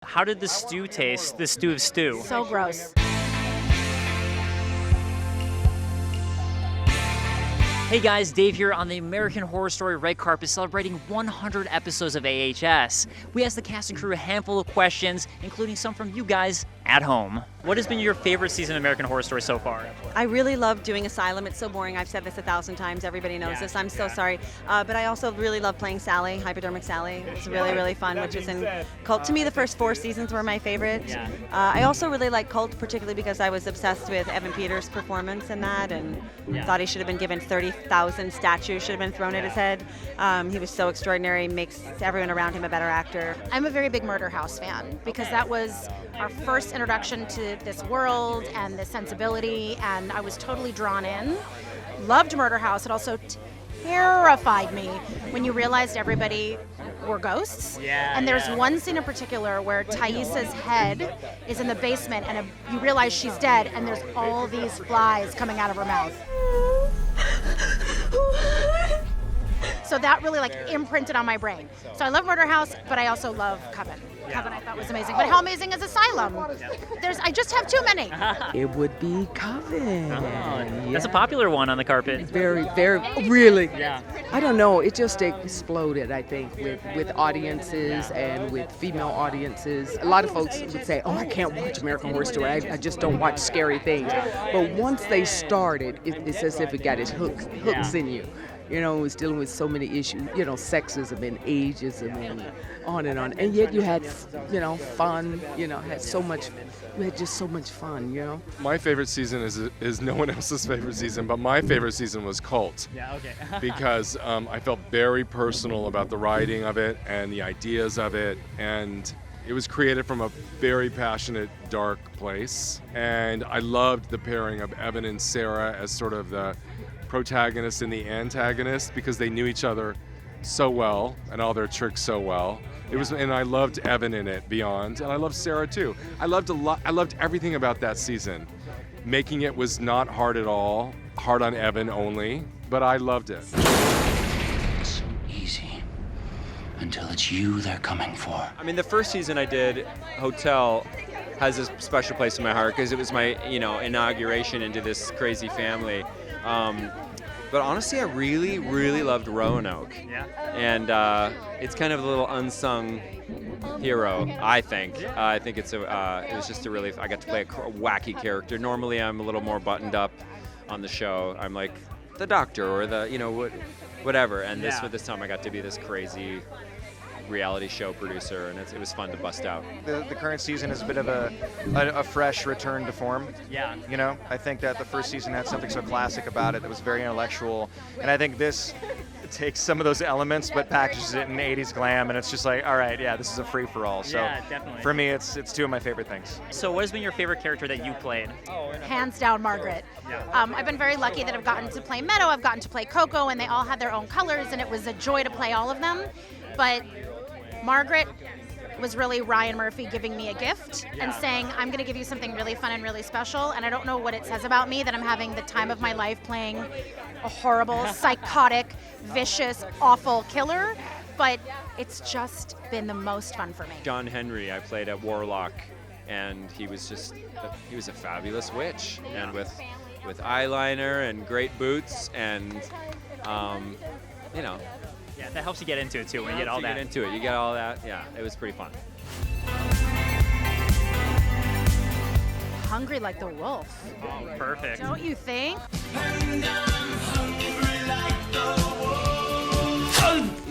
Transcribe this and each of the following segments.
How did the stew taste, the stew of stew? So gross. Hey guys, Dave here on the American Horror Story Red Carpet celebrating 100 episodes of AHS. We asked the cast and crew a handful of questions, including some from you guys at home. What has been your favorite season of American Horror Story so far? I really love doing Asylum. It's so boring. I've said this 1,000 times. Everybody knows this. I'm so sorry. But I also really love playing Sally, Hypodermic Sally. It's really, really fun, which is in Cult. To me, the first 4 seasons were my favorite. I also really like Cult, particularly because I was obsessed with Evan Peters' performance in that and thought he should have been given 30,000 statues should have been thrown at his head. He was so extraordinary, makes everyone around him a better actor. I'm a very big Murder House fan because that was our first introduction to this world and the sensibility, and I was totally drawn in. Loved Murder House. It also terrified me when you realized everybody were ghosts. And there's one scene in particular where Thaisa's head is in the basement and you realize she's dead and there's all these flies coming out of her mouth. So that really imprinted on my brain. So I love Murder House, but I also love Coven. Coven I thought was amazing. But how amazing is Asylum? I just have too many. It would be Coven. That's a popular one on the carpet. Very, really. Yeah. I don't know. It just exploded, I think, with audiences and with female audiences. A lot of folks would say, oh, I can't watch American Horror Story. I just don't watch scary things. But once they started, it's as if it got its hooks in you. You know, it was dealing with so many issues, sexism and ageism and on. And yet you had, fun, had just so much fun, My favorite season is no one else's favorite season, but my favorite season was Cult. Yeah, okay. Because I felt very personal about the writing of it and the ideas of it, and it was created from a very passionate, dark place. And I loved the pairing of Evan and Sarah as sort of the protagonist and the antagonist because they knew each other so well and all their tricks so well. And I loved Evan in it beyond, and I loved Sarah too. I loved everything about that season. Making it was not hard at all, hard on Evan only, but I loved it. It's so easy until it's you they're coming for. I mean, the first season I did, Hotel, has a special place in my heart because it was my, inauguration into this crazy family. But honestly, I really, really loved Roanoke. Yeah. And it's kind of a little unsung hero, I think. I think it was just I got to play a wacky character. Normally, I'm a little more buttoned up on the show. I'm like the doctor or whatever. And this time I got to be this crazy reality show producer, and it was fun to bust out. The current season is a bit of a fresh return to form. Yeah. I think that the first season had something so classic about it that was very intellectual, and I think this takes some of those elements but packages it in 80s glam, and it's just like, all right, this is a free-for-all. So definitely. For me, it's 2 of my favorite things. So what has been your favorite character that you played? Hands down, Margaret. I've been very lucky that I've gotten to play Meadow, I've gotten to play Coco, and they all had their own colors, and it was a joy to play all of them. But Margaret was really Ryan Murphy giving me a gift and saying, I'm going to give you something really fun and really special. And I don't know what it says about me that I'm having the time of my life playing a horrible, psychotic, vicious, awful killer. But it's just been the most fun for me. John Henry, I played a warlock, and he was a fabulous witch, and with eyeliner and great boots, and Yeah, that helps you get into it too when you get all that. You get all that. Yeah, it was pretty fun. Hungry like the wolf. Oh, perfect. Don't you think?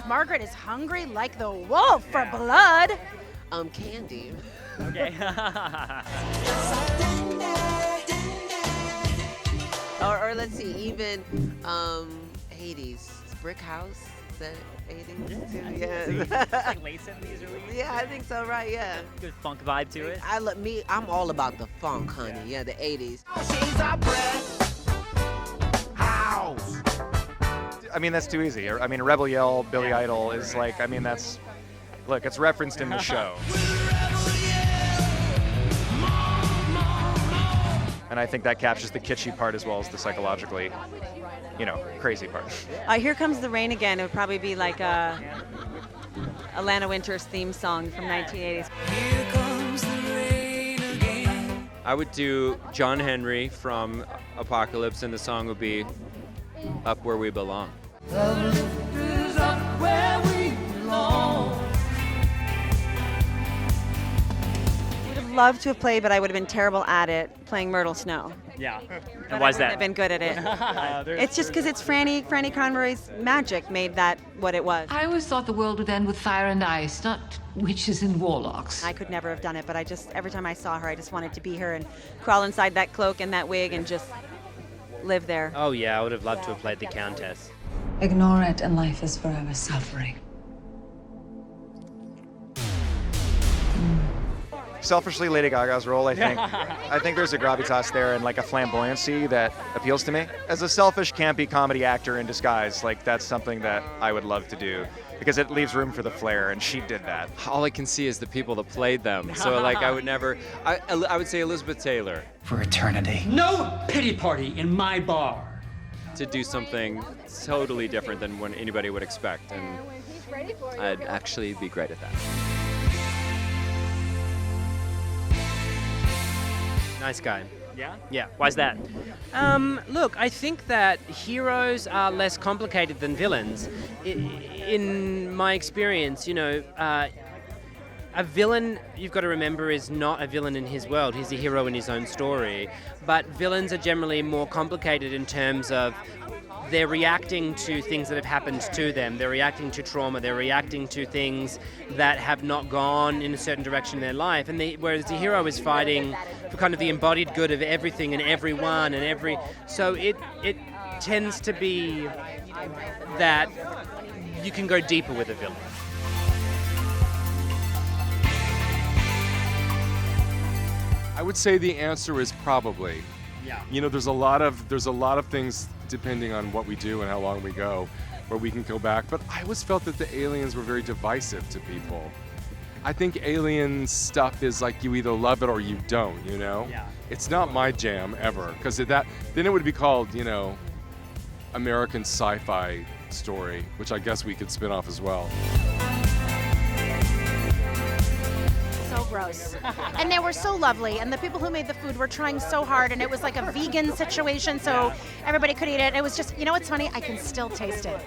Margaret is hungry like the wolf for blood. Candy. Okay. Or let's see, even 80s Brick House. Is that 80s? Yeah. It's like late 70s, early 80s. Yeah, I think so, right? Yeah. Good funk vibe to it. I'm all about the funk, honey. Yeah, the 80s. I mean, that's too easy. I mean, Rebel Yell, Billy Idol is it's referenced in the show. And I think that captures the kitschy part as well as the psychologically, crazy part. Here Comes the Rain Again. It would probably be like a Alana Winters theme song from 1980s. I would do John Henry from Apocalypse, and the song would be Up Where We Belong. Love to have played, but I would have been terrible at it, playing Myrtle Snow. Yeah. But And why's I wouldn't that? have been good at it. It's just because it's Franny Conroy's magic made that what it was. I always thought the world would end with fire and ice, not witches and warlocks. I could never have done it, but every time I saw her, I just wanted to be her and crawl inside that cloak and that wig and just live there. Oh yeah, I would have loved to have played the Countess. Ignore it and life is forever suffering. Selfishly, Lady Gaga's role, I think. I think there's a gravitas there and like a flamboyancy that appeals to me. As a selfish, campy comedy actor in disguise, like that's something that I would love to do because it leaves room for the flair, and she did that. All I can see is the people that played them. So like I would never, I would say Elizabeth Taylor For eternity. No pity party in my bar. to do something totally different than what anybody would expect, and I'd actually be great at that. Nice guy. Yeah? Yeah. Why's that? Look, I think that heroes are less complicated than villains. In my experience, a villain, you've got to remember, is not a villain in his world. He's a hero in his own story. But villains are generally more complicated in terms of they're reacting to things that have happened to them. They're reacting to trauma. They're reacting to things that have not gone in a certain direction in their life. And whereas the hero is fighting for kind of the embodied good of everything and everyone and so it tends to be that you can go deeper with a villain. I would say the answer is probably. Yeah. There's a lot of things depending on what we do and how long we go, where we can go back. But I always felt that the aliens were very divisive to people. I think alien stuff is like you either love it or you don't. Yeah. It's not my jam ever, because then it would be called American sci-fi story, which I guess we could spin off as well. So gross. And they were so lovely, and the people who made the food were trying so hard, and it was like a vegan situation, so everybody could eat it. It was just, what's funny? I can still taste it.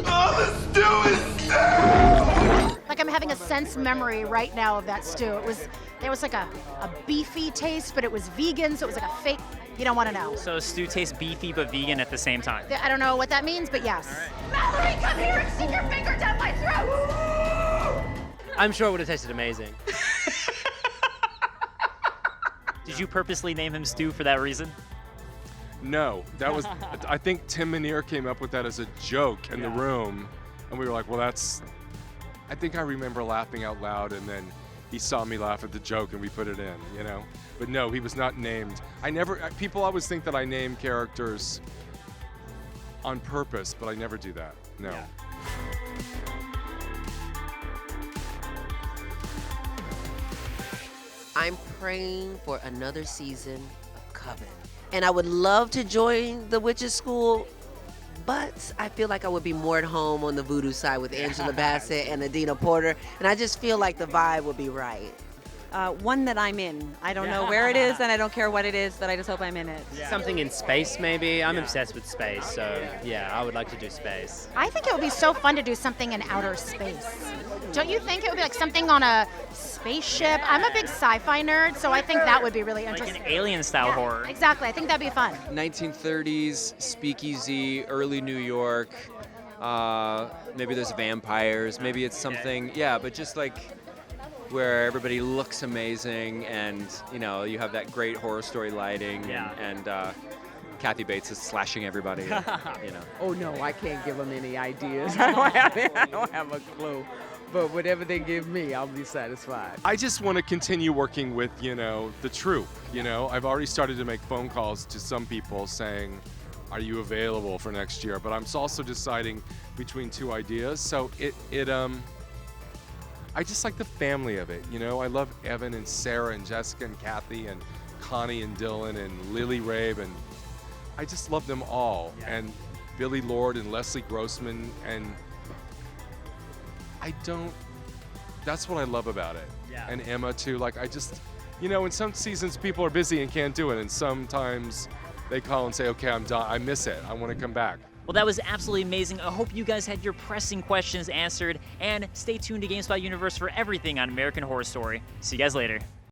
All the stew is stew! Like I'm having a sense memory right now of that stew. There was like a beefy taste, but it was vegan, so it was like a fake. You don't want to know. So stew tastes beefy but vegan at the same time. I don't know what that means, but yes. Mallory, come here and stick your finger down my throat! I'm sure it would have tasted amazing. Did you purposely name him Stu for that reason? No, that was. I think Tim Minear came up with that as a joke in the room, and we were like, "Well, that's." I think I remember laughing out loud, and then he saw me laugh at the joke, and we put it in. But no, he was not named. People always think that I name characters on purpose, but I never do that. No. Yeah. I'm praying for another season of Coven. And I would love to join the Witches School, but I feel like I would be more at home on the voodoo side with Angela Bassett and Adina Porter. And I just feel like the vibe would be right. One that I'm in. I don't know where it is, and I don't care what it is, but I just hope I'm in it. Yeah. Something in space, maybe. I'm obsessed with space, so yeah, I would like to do space. I think it would be so fun to do something in outer space. Don't you think it would be like something on a spaceship? I'm a big sci-fi nerd, so I think that would be really interesting. Like an alien-style horror. Exactly. I think that'd be fun. 1930s, speakeasy, early New York. Maybe there's vampires. Maybe it's something, but just like where everybody looks amazing, and you have that great horror story lighting, and Kathy Bates is slashing everybody. Oh no, I can't give them any ideas. I don't have a clue. But whatever they give me, I'll be satisfied. I just want to continue working with, the troupe. I've already started to make phone calls to some people saying, are you available for next year? But I'm also deciding between two ideas. So I just like the family of it. I love Evan and Sarah and Jessica and Kathy and Connie and Dylan and Lily Rabe, and I just love them all. And Billy Lord and Leslie Grossman, and that's what I love about it. Yeah. And Emma too. Like you know, in some seasons people are busy and can't do it, and sometimes they call and say, okay, I'm done. I miss it. I want to come back. Well, that was absolutely amazing. I hope you guys had your pressing questions answered, and stay tuned to GameSpot Universe for everything on American Horror Story. See you guys later.